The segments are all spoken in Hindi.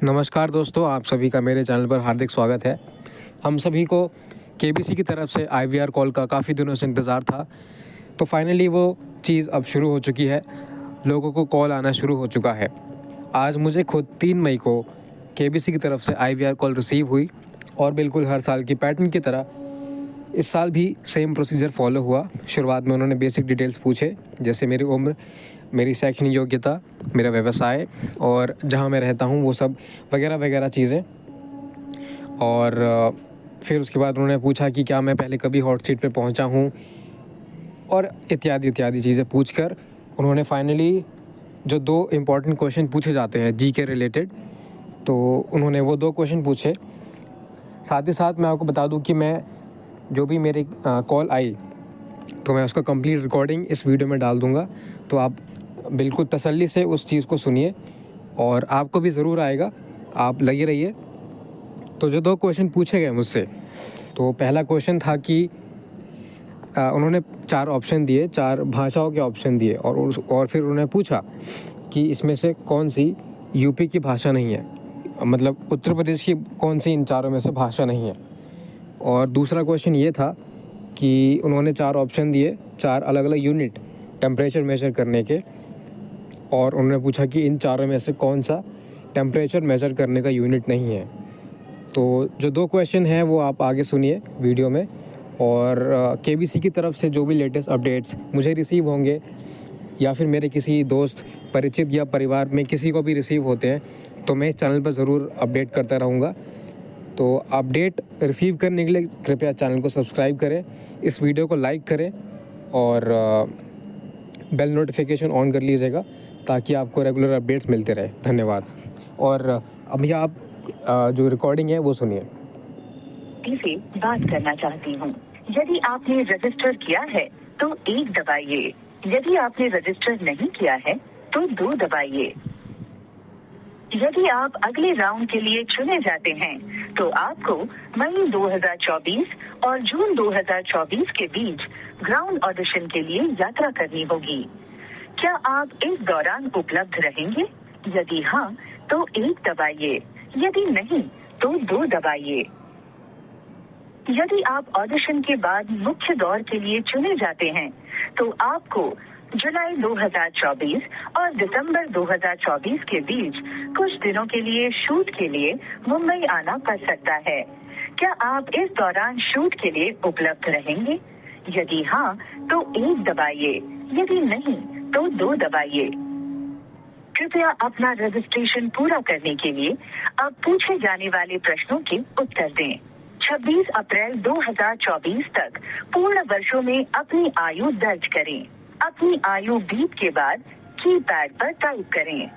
नमस्कार दोस्तों, आप सभी का मेरे चैनल पर हार्दिक स्वागत है। हम सभी को केबीसी की तरफ से आईवीआर कॉल का काफ़ी दिनों से इंतज़ार था, तो फाइनली वो चीज़ अब शुरू हो चुकी है। लोगों को कॉल आना शुरू हो चुका है। आज मुझे खुद 3 मई को केबीसी की तरफ से आईवीआर कॉल रिसीव हुई और बिल्कुल हर साल की पैटर्न की तरह इस साल भी सेम प्रोसीजर फॉलो हुआ। शुरुआत में उन्होंने बेसिक डिटेल्स पूछे, जैसे मेरी उम्र, मेरी शैक्षणिक योग्यता, मेरा व्यवसाय और जहाँ मैं रहता हूँ वो सब वगैरह वगैरह चीज़ें। और फिर उसके बाद उन्होंने पूछा कि क्या मैं पहले कभी हॉट सीट पे पहुँचा हूँ और इत्यादि इत्यादि चीज़ें पूछकर उन्होंने फाइनली जो 2 इम्पॉर्टेंट क्वेश्चन पूछे जाते हैं जी के रिलेटेड, तो उन्होंने वो 2 क्वेश्चन पूछे। साथ ही साथ मैं आपको बता दूं कि मैं जो भी मेरी कॉल आई तो मैं उसका कंप्लीट रिकॉर्डिंग इस वीडियो में डाल दूंगा, तो आप बिल्कुल तसल्ली से उस चीज़ को सुनिए और आपको भी ज़रूर आएगा, आप लगे रहिए। तो जो 2 क्वेश्चन पूछे गए मुझसे, तो पहला क्वेश्चन था कि उन्होंने 4 ऑप्शन दिए, 4 भाषाओं के ऑप्शन दिए और फिर उन्होंने पूछा कि इसमें से कौन सी यूपी की भाषा नहीं है, मतलब उत्तर प्रदेश की कौन सी इन चारों में से भाषा नहीं है। और दूसरा क्वेश्चन ये था कि उन्होंने 4 ऑप्शन दिए, 4 अलग अलग यूनिट टेम्परेचर मेजर करने के, और उन्होंने पूछा कि इन चारों में से कौन सा टेम्परेचर मेजर करने का यूनिट नहीं है। तो जो 2 क्वेश्चन हैं वो आप आगे सुनिए वीडियो में, और केबीसी की तरफ से जो भी लेटेस्ट अपडेट्स मुझे रिसीव होंगे या फिर मेरे किसी दोस्त, परिचित या परिवार में किसी को भी रिसीव होते हैं, तो मैं इस चैनल पर ज़रूर अपडेट करता रहूँगा। तो अपडेट रिसीव करने के लिए कृपया चैनल को सब्सक्राइब करें, इस वीडियो को लाइक करें और बेल नोटिफिकेशन ऑन कर लीजिएगा ताकि आपको रेगुलर अपडेट्स मिलते रहे। धन्यवाद। और अभी आप जो रिकॉर्डिंग है वो सुनिए। से बात करना चाहती हूँ। यदि आपने रजिस्टर किया है तो 1 दबाइए। यदि आपने रजिस्टर नहीं किया है तो 2 दबाइए। यदि आप अगले राउंड के लिए चुने जाते हैं तो आपको मई 2024 और जून 2024 के बीच ग्राउंड ऑडिशन के लिए यात्रा करनी होगी। क्या आप इस दौरान उपलब्ध रहेंगे? यदि हाँ तो 1 दबाइए, यदि नहीं तो 2 दबाइए। यदि आप ऑडिशन के बाद मुख्य दौर के लिए चुने जाते हैं तो आपको जुलाई 2024 और दिसंबर 2024 के बीच कुछ दिनों के लिए शूट के लिए मुंबई आना पड़ सकता है। क्या आप इस दौरान शूट के लिए उपलब्ध रहेंगे? यदि हाँ तो 1 दबाइए, यदि नहीं तो 2 दबाइए। कृपया अपना रजिस्ट्रेशन पूरा करने के लिए अब पूछे जाने वाले प्रश्नों के उत्तर दें। 26 अप्रैल 2024 तक पूर्ण वर्षों में अपनी आयु दर्ज करें। अपनी आयु बीप के बाद कीपैड पर टाइप करें।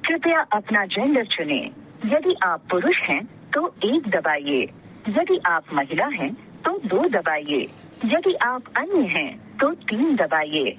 कृपया अपना जेंडर चुनें। यदि आप पुरुष हैं तो 1 दबाइए। यदि आप महिला हैं तो 2 दबाइए। यदि आप अन्य हैं तो 3 दबाइए।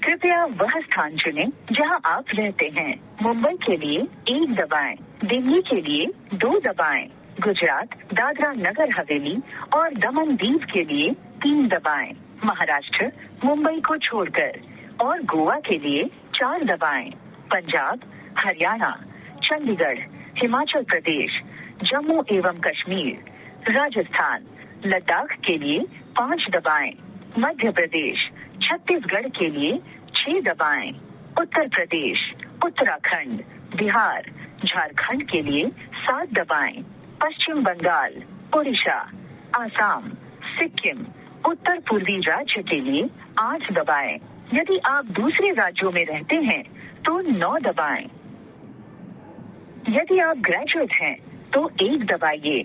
कृपया वह स्थान चुनें जहां आप रहते हैं। मुंबई के लिए 1 दबाएं, दिल्ली के लिए 2 दबाएं, गुजरात, दादरा नगर हवेली और दमन दीव के लिए 3 दबाएं, महाराष्ट्र, मुंबई को छोड़कर और गोवा के लिए 4 दबाएं, पंजाब, हरियाणा, चंडीगढ़, हिमाचल प्रदेश, जम्मू एवं कश्मीर, राजस्थान, लद्दाख के लिए 5 दबाएं, मध्य प्रदेश, छत्तीसगढ़ के लिए 6 दबाएं, उत्तर प्रदेश, उत्तराखंड, बिहार, झारखंड के लिए 7 दबाएं, पश्चिम बंगाल, उड़ीसा, आसाम, सिक्किम, उत्तर पूर्वी राज्य के लिए 8 दबाएं। यदि आप दूसरे राज्यों में रहते हैं तो 9 दबाएं। यदि आप ग्रेजुएट हैं तो 1 दबाइए,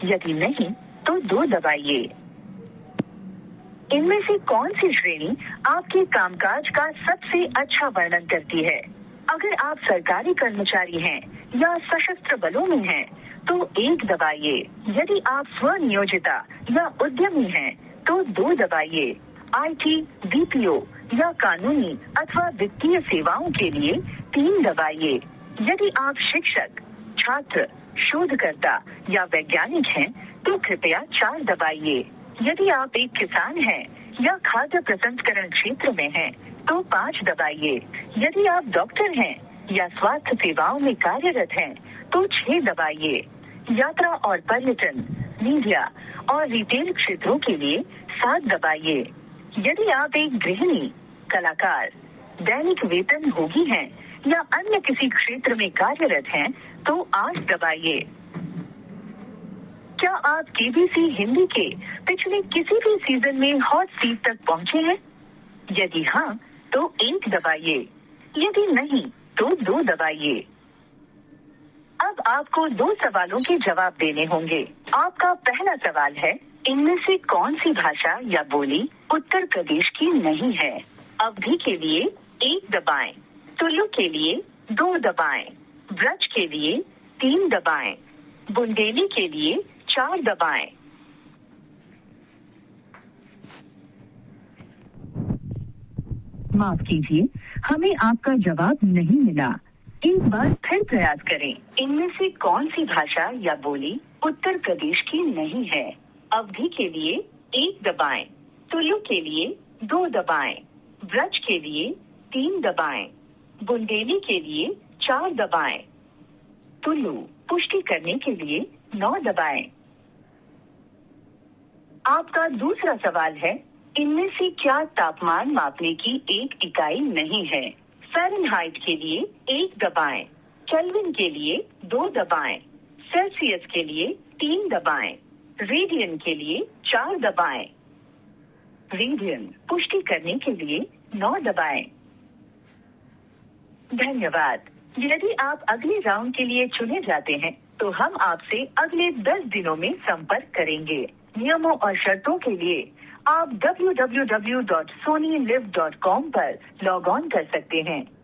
यदि नहीं तो 2 दबाइए। इनमें से कौन सी श्रेणी आपके कामकाज का सबसे अच्छा वर्णन करती है? अगर आप सरकारी कर्मचारी हैं या सशस्त्र बलों में हैं तो 1 दबाइए। यदि आप स्वनियोजिता या उद्यमी हैं तो 2 दबाइए। आईटी, बीपीओ या कानूनी अथवा वित्तीय सेवाओं के लिए 3 दबाइए। यदि आप शिक्षक, छात्र, शोधकर्ता या वैज्ञानिक हैं तो कृपया 4 दबाइए। यदि आप एक किसान हैं या खाद्य प्रसंस्करण क्षेत्र में हैं तो 5 दबाइए। यदि आप डॉक्टर हैं या स्वास्थ्य सेवाओं में कार्यरत हैं तो 6 दबाइए। यात्रा और पर्यटन, मीडिया और रिटेल क्षेत्रों के लिए 7 दबाइए। यदि आप एक गृहिणी, कलाकार, दैनिक वेतनभोगी हैं या अन्य किसी क्षेत्र में कार्यरत हैं तो 8 दबाइए। क्या आप केबीसी हिंदी के पिछले किसी भी सीजन में हॉट सीट तक पहुंचे हैं? यदि हाँ, तो 1 दबाइए। यदि नहीं, तो 2 दबाइए। अब आपको 2 सवालों के जवाब देने होंगे। आपका पहला सवाल है, इनमें से कौन सी भाषा या बोली उत्तर प्रदेश की नहीं है? अवधि के लिए 1 दबाएं, तुलु के लिए 2 दबाएं, ब्रज के लिए 3 दबाएं, बुंदेली के लिए 4 दबाएं। माफ कीजिए, हमें आपका जवाब नहीं मिला। एक बार फिर प्रयास करें। इनमें से कौन सी भाषा या बोली उत्तर प्रदेश की नहीं है? अवधि के लिए 1 दबाएं, तुलु के लिए 2 दबाएं, ब्रज के लिए 3 दबाएं, बुंदेली के लिए 4 दबाएं। तुलु पुष्टि करने के लिए 9 दबाएं। आपका दूसरा सवाल है, इनमें से क्या तापमान मापने की एक इकाई नहीं है? फ़ारेनहाइट के लिए 1 दबाएं, केल्विन के लिए 2 दबाएं, सेल्सियस के लिए 3 दबाएं, रेडियन के लिए 4 दबाएं। रेडियन पुष्टि करने के लिए 9 दबाएं। धन्यवाद। यदि आप अगले राउंड के लिए चुने जाते हैं, तो हम आपसे अगले 10 दिनों में संपर्क करेंगे। नियमों और शर्तों के लिए आप www.sonyliv.com पर लॉग ऑन कर सकते हैं।